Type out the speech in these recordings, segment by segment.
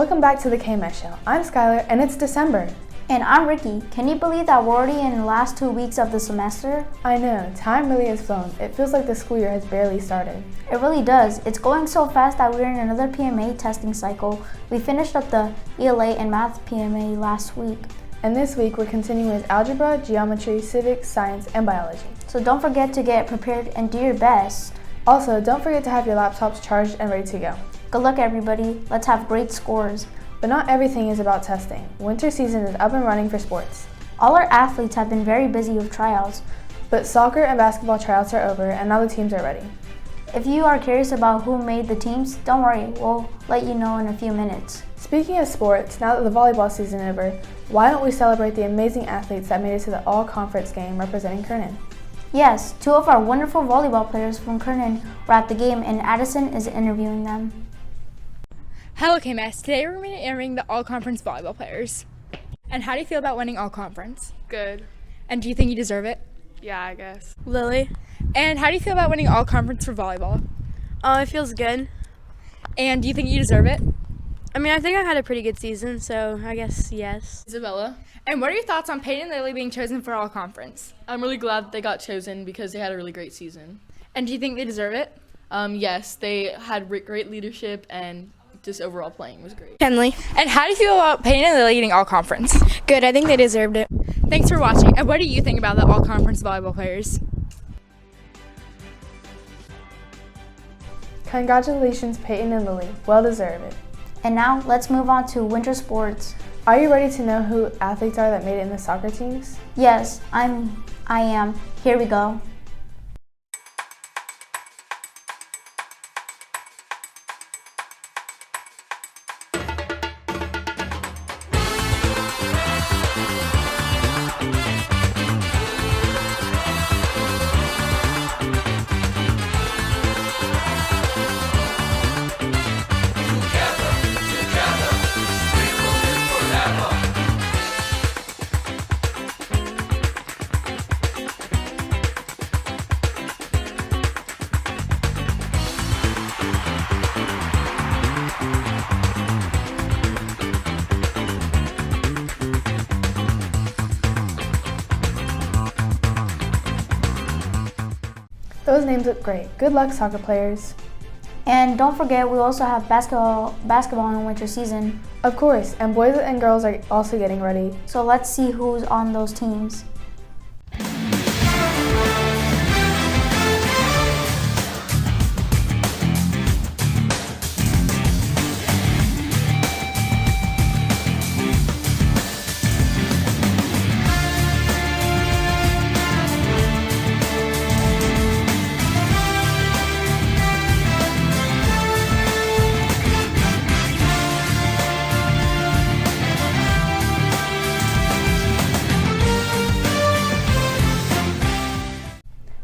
Welcome back to the KMS Show. I'm Skylar, and it's December. And I'm Ricky. Can you believe that we're already in the last 2 weeks of the semester? I know, time really has flown. It feels like the school year has barely started. It really does. It's going so fast that we're in another PMA testing cycle. We finished up the ELA and math PMA last week. And this week we're continuing with algebra, geometry, civics, science, and biology. So don't forget to get prepared and do your best. Also, don't forget to have your laptops charged and ready to go. Good luck, everybody. Let's have great scores. But not everything is about testing. Winter season is up and running for sports. All our athletes have been very busy with tryouts. But soccer and basketball tryouts are over, and now the teams are ready. If you are curious about who made the teams, don't worry, we'll let you know in a few minutes. Speaking of sports, now that the volleyball season is over, why don't we celebrate the amazing athletes that made it to the all-conference game representing Kernan? Yes, 2 of our wonderful volleyball players from Kernan were at the game, and Addison is interviewing them. Hello KMS, today we're going to be interviewing the all-conference volleyball players. And how do you feel about winning all-conference? Good. And do you think you deserve it? Yeah, I guess. Lily. And how do you feel about winning all-conference for volleyball? It feels good. And do you think you deserve it? I mean, I think I had a pretty good season, so I guess yes. Isabella. And what are your thoughts on Peyton and Lily being chosen for all-conference? I'm really glad that they got chosen because they had a really great season. And do you think they deserve it? Yes, they had great leadership and just overall playing was great. Kenley. And how do you feel about Peyton and Lily getting all-conference? Good, I think they deserved it. Thanks for watching. And what do you think about the all-conference volleyball players? Congratulations, Peyton and Lily. Well deserved. And now, let's move on to winter sports. Are you ready to know who athletes are that made it in the soccer teams? Yes, I am. Here we go. Those names look great. Good luck, soccer players. And don't forget, we also have basketball in winter season. Of course, and boys and girls are also getting ready. So let's see who's on those teams.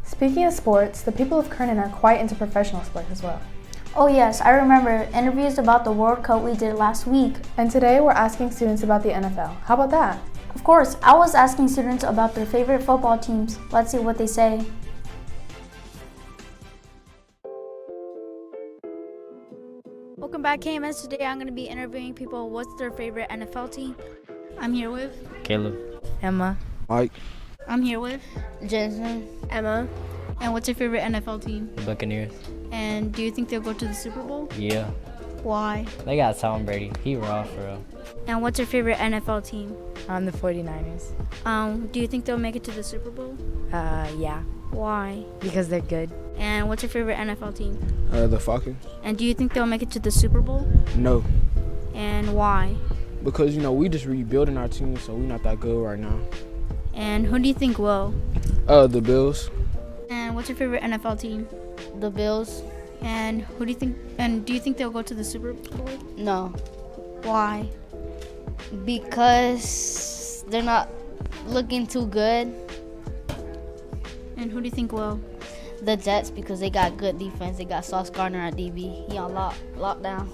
Speaking of sports, the people of Kernan are quite into professional sports as well. Oh yes, I remember interviews about the World Cup we did last week. And today we're asking students about the NFL. How about that? Of course, I was asking students about their favorite football teams. Let's see what they say. Welcome back, KMS. Today I'm going to be interviewing people what's their favorite NFL team. I'm here with Caleb. Emma. Mike. I'm here with Jensen. Emma. And what's your favorite NFL team? Buccaneers. And do you think they'll go to the Super Bowl? Yeah. Why? They got Tom Brady. He raw for real. And what's your favorite NFL team? The 49ers. Do you think they'll make it to the Super Bowl? Yeah. Why? Because they're good. And what's your favorite NFL team? The Falcons. And do you think they'll make it to the Super Bowl? No. And why? Because, we just rebuilding our team, so we're not that good right now. And who do you think will? The Bills. And what's your favorite NFL team? The Bills. And who do you think? And do you think they'll go to the Super Bowl? No. Why? Because they're not looking too good. And who do you think will? The Jets, because they got good defense. They got Sauce Gardner at DB. He on lockdown.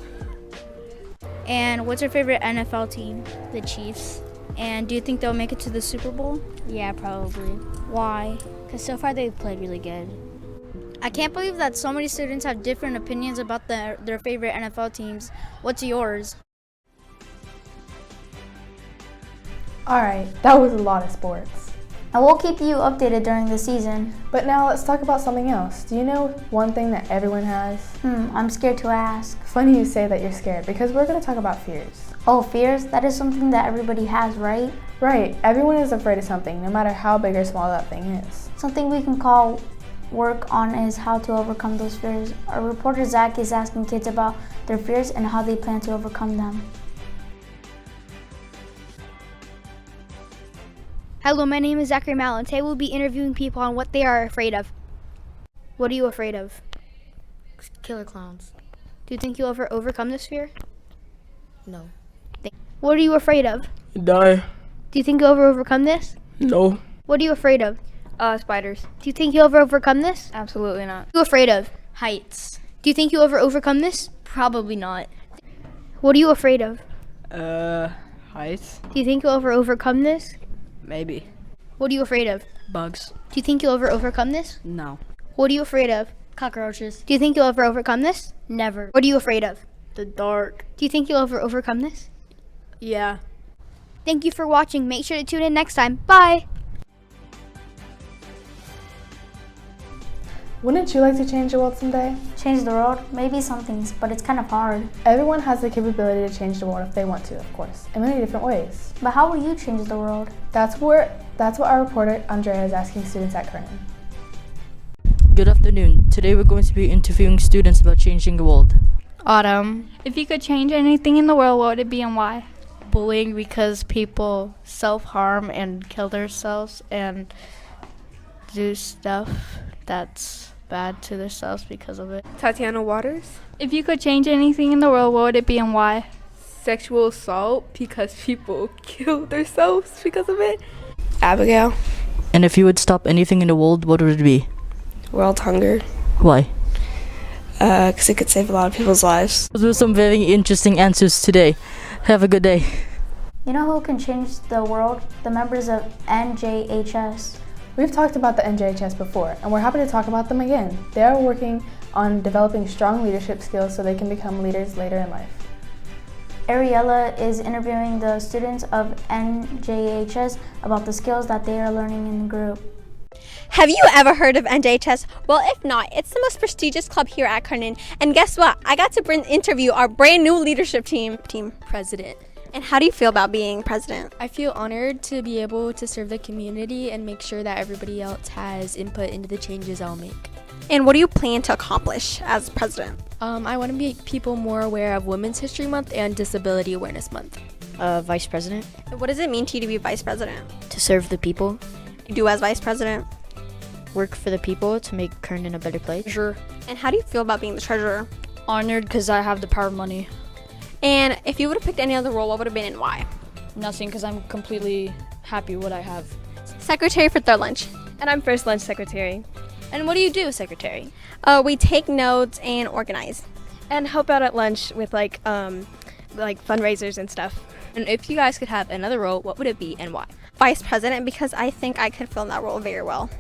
And what's your favorite NFL team? The Chiefs. And do you think they'll make it to the Super Bowl? Yeah, probably. Why? Because so far they've played really good. I can't believe that so many students have different opinions about their favorite NFL teams. What's yours? Alright, that was a lot of sports. And we'll keep you updated during the season. But now let's talk about something else. Do you know one thing that everyone has? I'm scared to ask. Funny you say that you're scared because we're going to talk about fears. Oh, fears? That is something that everybody has, right? Right, everyone is afraid of something, no matter how big or small that thing is. Something we can call work on is how to overcome those fears. Our reporter Zach is asking kids about their fears and how they plan to overcome them. Hello, my name is Zachary Mallon. Today we'll be interviewing people on what they are afraid of. What are you afraid of? Killer clowns. Do you think you'll ever overcome this fear? No. What are you afraid of? Die. Do you think you'll ever overcome this? No. What are you afraid of? Spiders. Do you think you'll ever overcome this? Absolutely not. What are you afraid of? Heights. Do you think you'll ever overcome this? Probably not. What are you afraid of? Heights. Do you think you'll ever overcome this? Maybe. What are you afraid of? Bugs. Do you think you'll ever overcome this? No. What are you afraid of? Cockroaches. Do you think you'll ever overcome this? Never. What are you afraid of? The dark. Do you think you'll ever overcome this? Yeah. Thank you for watching. Make sure to tune in next time. Bye! Wouldn't you like to change the world someday? Change the world? Maybe some things, but it's kind of hard. Everyone has the capability to change the world if they want to, of course, in many different ways. But how will you change the world? That's what our reporter Andrea is asking students at Kernan. Good afternoon. Today we're going to be interviewing students about changing the world. Autumn. If you could change anything in the world, what would it be and why? Bullying, because people self-harm and kill themselves and do stuff that's bad to themselves because of it. Tatiana Waters. If you could change anything in the world, what would it be and why? Sexual assault, because people kill themselves because of it. Abigail. And if you would stop anything in the world, what would it be? World hunger. Why? Because it could save a lot of people's lives. Those were some very interesting answers today. Have a good day. You know who can change the world? The members of NJHS. We've talked about the NJHS before, and we're happy to talk about them again. They are working on developing strong leadership skills so they can become leaders later in life. Ariella is interviewing the students of NJHS about the skills that they are learning in the group. Have you ever heard of NJHS? Well, if not, it's the most prestigious club here at Kernan. And guess what? I got to interview our brand new leadership team president. And how do you feel about being president? I feel honored to be able to serve the community and make sure that everybody else has input into the changes I'll make. And what do you plan to accomplish as president? I want to make people more aware of Women's History Month and Disability Awareness Month. Vice president. What does it mean to you to be vice president? To serve the people. You do as vice president? Work for the people to make Kernan a better place. Sure. And how do you feel about being the treasurer? Honored because I have the power of money. And if you would have picked any other role, what would have been and why? Nothing, because I'm completely happy with what I have. Secretary for third lunch. And I'm first lunch secretary. And what do you do, secretary? We take notes and organize. And help out at lunch with like fundraisers and stuff. And if you guys could have another role, what would it be and why? Vice president, because I think I could fill that role very well.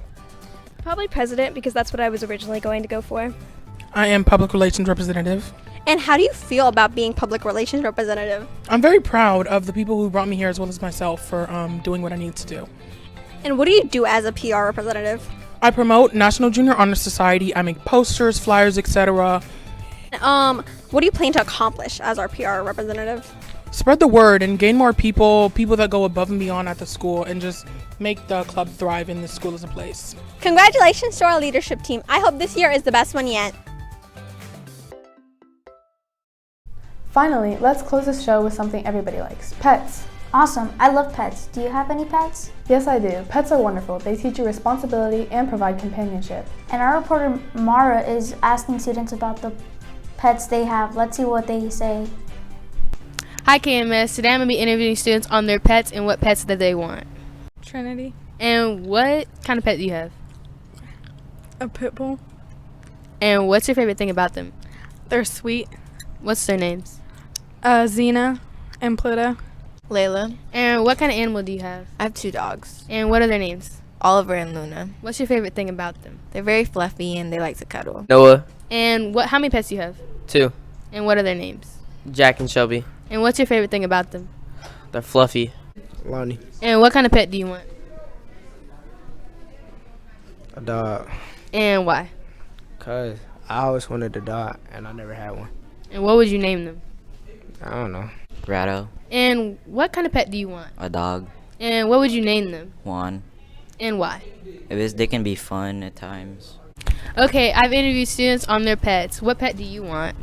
Probably president, because that's what I was originally going to go for. I am public relations representative. And how do you feel about being public relations representative? I'm very proud of the people who brought me here as well as myself for doing what I need to do. And what do you do as a PR representative? I promote National Junior Honor Society. I make posters, flyers, etc. What do you plan to accomplish as our PR representative? Spread the word and gain more people that go above and beyond at the school, and just make the club thrive in the school as a place. Congratulations to our leadership team. I hope this year is the best one yet. Finally, let's close the show with something everybody likes, pets. Awesome, I love pets. Do you have any pets? Yes, I do. Pets are wonderful. They teach you responsibility and provide companionship. And our reporter Mara is asking students about the pets they have. Let's see what they say. Hi KMS, today I'm going to be interviewing students on their pets and what pets that they want. Trinity. And what kind of pet do you have? A pit bull. And what's your favorite thing about them? They're sweet. What's their names? Xena and Pluto. Layla. And what kind of animal do you have? I have 2 dogs. And what are their names? Oliver and Luna. What's your favorite thing about them? They're very fluffy and they like to cuddle. Noah. And how many pets do you have? 2. And what are their names? Jack and Shelby. And what's your favorite thing about them? They're fluffy. Lonnie. And what kind of pet do you want? A dog. And why? Cause I always wanted a dog and I never had one. And what would you name them? I don't know. Grotto. And what kind of pet do you want? A dog. And what would you name them? Juan. And why? They can be fun at times. Okay, I've interviewed students on their pets. What pet do you want?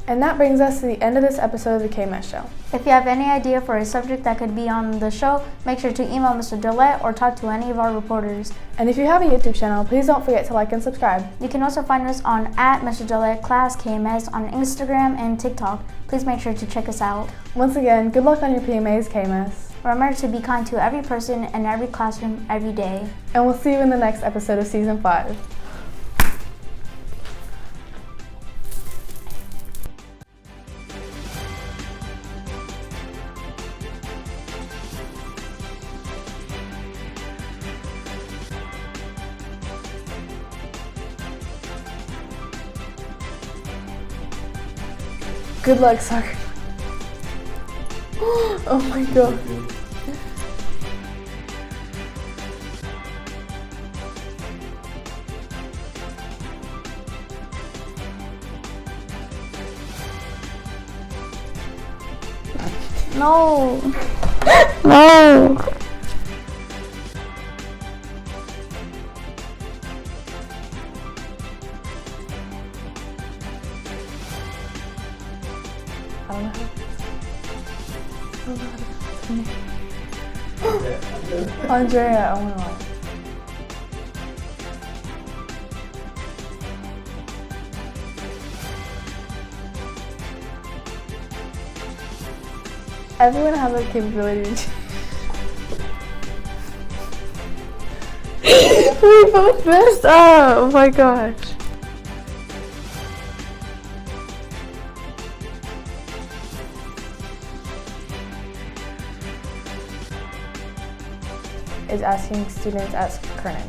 And that brings us to the end of this episode of the KMS Show. If you have any idea for a subject that could be on the show, make sure to email Mr. Gillette or talk to any of our reporters. And if you have a YouTube channel, please don't forget to like and subscribe. You can also find us on @Mr. Gillette Class KMS on Instagram and TikTok. Please make sure to check us out. Once again, good luck on your PMAs, KMS. Remember to be kind to every person in every classroom every day. And we'll see you in the next episode of Season 5. Good luck, soccer. Oh my god. No. No. I don't know how. Andrea, oh my god. Everyone has a capability to we both messed up. Oh my gosh. Is asking students at Kernan.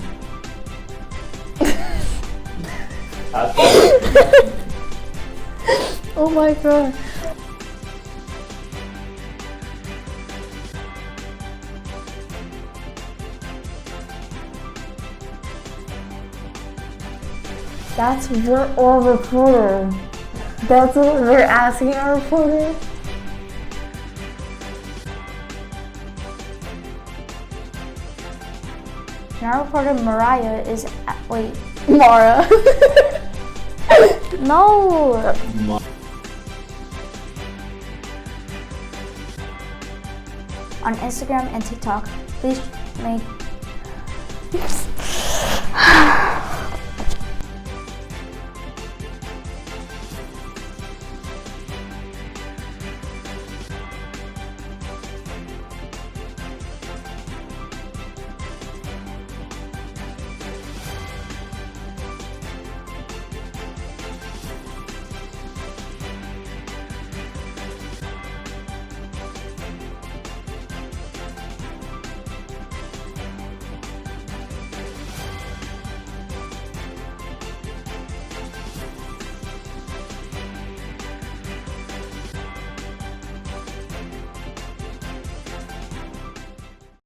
Oh my god. That's what our reporter. That's what we're asking our reporter. And our reporter Mariah is wait. Mara. No. On Instagram and TikTok, please make